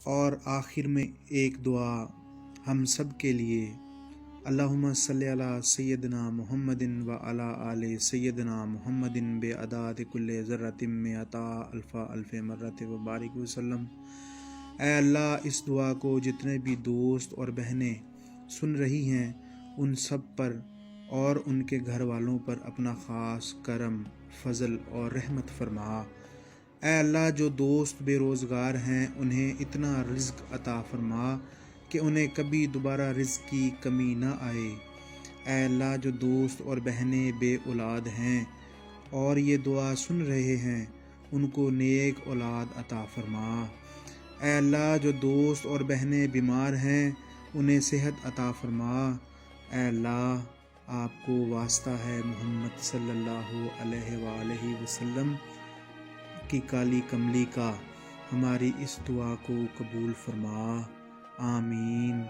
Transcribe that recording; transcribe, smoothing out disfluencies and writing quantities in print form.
اور آخر میں ایک دعا ہم سب کے لیے، اللہم صلی علی سیدنا محمد و علی آل سیدنا محمد بعدد کل ذرۃ مئۃ الف الف مرۃ وبارک وسلم۔ اے اللہ، اس دعا کو جتنے بھی دوست اور بہنیں سن رہی ہیں ان سب پر اور ان کے گھر والوں پر اپنا خاص کرم، فضل اور رحمت فرما۔ اے اللہ، جو دوست بے روزگار ہیں انہیں اتنا رزق عطا فرما کہ انہیں کبھی دوبارہ رزق کی کمی نہ آئے۔ اے اللہ، جو دوست اور بہنیں بے اولاد ہیں اور یہ دعا سن رہے ہیں ان کو نیک اولاد عطا فرما۔ اے اللہ، جو دوست اور بہنیں بیمار ہیں انہیں صحت عطا فرما۔ اے اللہ، آپ کو واسطہ ہے محمد صلی اللہ علیہ وآلہ وسلم کی کالی کملی کا، ہماری اس دعا کو قبول فرما، آمین۔